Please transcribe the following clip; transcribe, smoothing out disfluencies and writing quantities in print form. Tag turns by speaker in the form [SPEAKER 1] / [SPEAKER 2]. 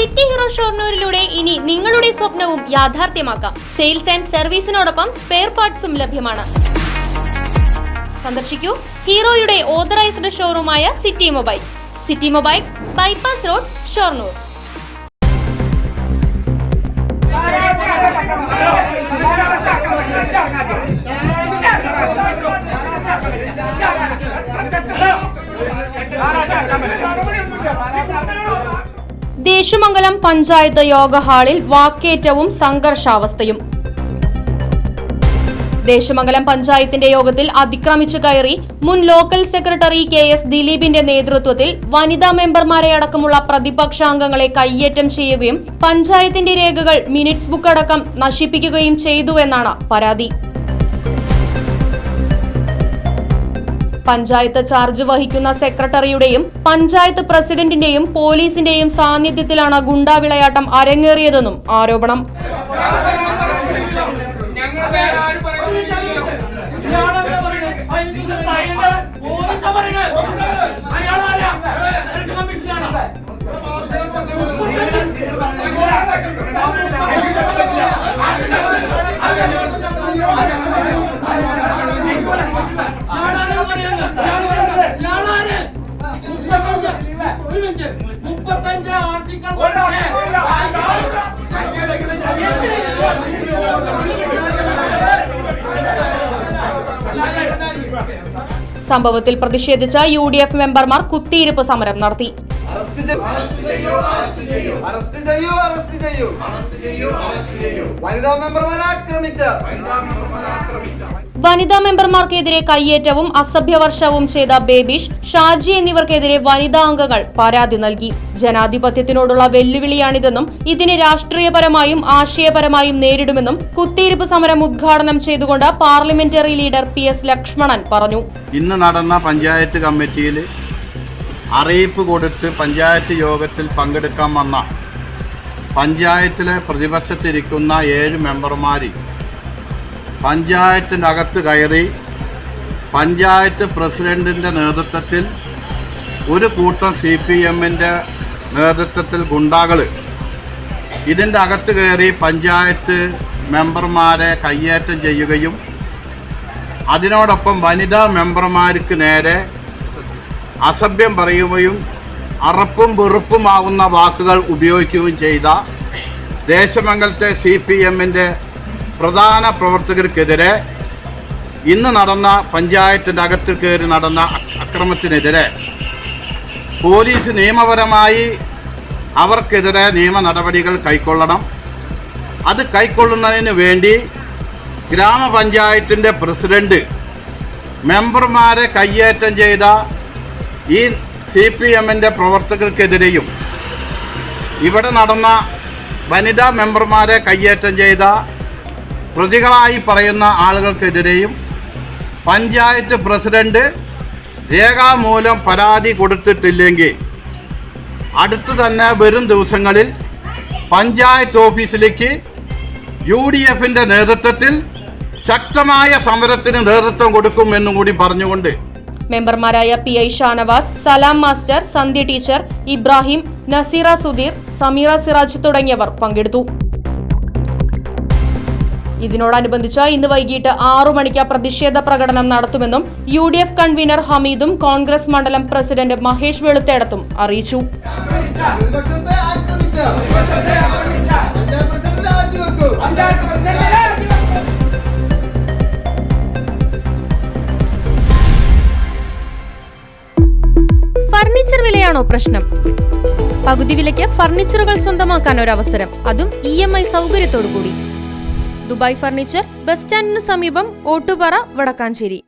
[SPEAKER 1] City hero ഷൊർണൂരിലൂടെ ഇനി നിങ്ങളുടെ സ്വപ്നവും യാഥാർത്ഥ്യമാക്കാം. സെയിൽസ് ആൻഡ് സർവീസിനോടൊപ്പം സ്പെയർ പാർട്സും ലഭ്യമാണ്. സന്ദർശിക്കൂ ഹീറോയുടെ ഓതറൈസ്ഡ് ഷോറൂമായ city mobiles. City mobiles, bypass road, Shoranur. Desamangalam panchayat യോഗ ഹാളിൽ വാക്കേറ്റവും സംഘർഷാവസ്ഥയും. ദേശമംഗലം പഞ്ചായത്തിന്റെ യോഗത്തിൽ അതിക്രമിച്ചു കയറി മുൻ ലോക്കൽ സെക്രട്ടറി KS ദിലീപിന്റെ നേതൃത്വത്തിൽ വനിതാ മെമ്പർമാരെ അടക്കമുള്ള പ്രതിപക്ഷാംഗങ്ങളെ കയ്യേറ്റം ചെയ്യുകയും പഞ്ചായത്തിന്റെ രേഖകൾ, മിനിറ്റ്സ് ബുക്ക് അടക്കം നശിപ്പിക്കുകയും ചെയ്തുവെന്നാണ് പരാതി. പഞ്ചായത്ത് ചാർജ് വഹിക്കുന്ന സെക്രട്ടറിയുടെയും പഞ്ചായത്ത് പ്രസിഡന്റിന്റെയും പോലീസിന്റെയും സാന്നിധ്യത്തിലാണ് ഗുണ്ടാവിളയാട്ടം അരങ്ങേറിയതെന്നും ആരോപണം. സംഭവത്തിൽ പ്രതിഷേധിച്ച UDF മെമ്പർമാർ കുത്തിയിരിപ്പ് സമരം നടത്തി. വനിതാ മെമ്പർമാർക്കെതിരെ കയ്യേറ്റവും അസഭ്യവർഷവും ചെയ്ത ബേബീഷ്, ഷാജി എന്നിവർക്കെതിരെ വനിതാ അംഗങ്ങൾ പരാതി നൽകി. ജനാധിപത്യത്തിനോടുള്ള വെല്ലുവിളിയാണിതെന്നും ഇതിനെ രാഷ്ട്രീയപരമായും ആശയപരമായും നേരിടുമെന്നും കുത്തിയിരിപ്പ് സമരം ഉദ്ഘാടനം ചെയ്തുകൊണ്ട് പാർലമെന്ററി ലീഡർ PS ലക്ഷ്മണൻ പറഞ്ഞു.
[SPEAKER 2] ഇന്ന് നടന്ന പഞ്ചായത്ത് കമ്മിറ്റിയിൽ അറിയിപ്പ് കൊടുത്ത് പഞ്ചായത്ത് യോഗത്തിൽ പങ്കെടുക്കാൻ വന്ന പഞ്ചായത്തിലെ പ്രതിപക്ഷത്തിരിക്കുന്ന 7 മെമ്പർമാർ പഞ്ചായത്തിൻ്റെ അകത്ത് കയറി പഞ്ചായത്ത് പ്രസിഡന്റിൻ്റെ നേതൃത്വത്തിൽ ഒരു കൂട്ടം CPMൻ്റെ നേതൃത്വത്തിൽ ഗുണ്ടാകൾ ഇതിൻ്റെ അകത്ത് കയറി പഞ്ചായത്ത് മെമ്പർമാരെ കയ്യേറ്റം ചെയ്യുകയും അതിനോടൊപ്പം വനിതാ മെമ്പർമാർക്ക് നേരെ അസഭ്യം പറയുകയും അറപ്പും വെറുപ്പുമാവുന്ന വാക്കുകൾ ഉപയോഗിക്കുകയും ചെയ്ത ദേശമംഗലത്തെ CPMൻ്റെ പ്രധാന പ്രവർത്തകർക്കെതിരെ ഇന്ന് നടന്ന പഞ്ചായത്തിൻ്റെ അകത്ത് കയറി നടന്ന അക്രമത്തിനെതിരെ പോലീസ് നിയമപരമായി അവർക്കെതിരെ നിയമ നടപടികൾ കൈക്കൊള്ളണം. അത് കൈക്കൊള്ളുന്നതിന് വേണ്ടി ഗ്രാമപഞ്ചായത്തിൻ്റെ പ്രസിഡന്റ് മെമ്പർമാരെ കയ്യേറ്റം ചെയ്ത ഈ CPMൻ്റെ പ്രവർത്തകർക്കെതിരെയും ഇവിടെ നടന്ന വനിതാ മെമ്പർമാരെ കയ്യേറ്റം ചെയ്ത പ്രതികളായി പറയുന്ന ആളുകൾക്കെതിരെയും പഞ്ചായത്ത് പ്രസിഡന്റ് രേഖാമൂലം പരാതി കൊടുത്തിട്ടില്ലെങ്കിൽ അടുത്തു തന്നെ വരും ദിവസങ്ങളിൽ പഞ്ചായത്ത് ഓഫീസിലേക്ക് UDFൻ്റെ നേതൃത്വത്തിൽ ശക്തമായ സമരത്തിന് നേതൃത്വം കൊടുക്കുമെന്നും കൂടി പറഞ്ഞുകൊണ്ട്
[SPEAKER 1] മെമ്പർമാരായ PI ഷാനവാസ്, സലാം മാസ്റ്റർ, സന്ധ്യ ടീച്ചർ, ഇബ്രാഹിം, നസീറ സുധീർ, സമീറ സിറാജ് തുടങ്ങിയവർ പങ്കെടുത്തു. ഇതിനോടനുബന്ധിച്ച് ഇന്ന് വൈകിട്ട് 6 മണിക്ക് പ്രതിഷേധ പ്രകടനം നടത്തുമെന്നും UDF കൺവീനർ ഹമീദും കോൺഗ്രസ് മണ്ഡലം പ്രസിഡന്റ് മഹേഷ് വെളുത്തേടത്തും അറിയിച്ചു. ഫർണിച്ചർ വിലയാണോ പ്രശ്നം? പകുതി വിലയ്ക്ക് ഫർണിച്ചറുകൾ സ്വന്തമാക്കാൻ ഒരു അവസരം, അതും EMI സൗകര്യത്തോടു കൂടി. ദുബായ് ഫർണിച്ചർ, ബസ് സ്റ്റാൻഡിന് സമീപം, ഓട്ടുപാറ, വടക്കാഞ്ചേരി.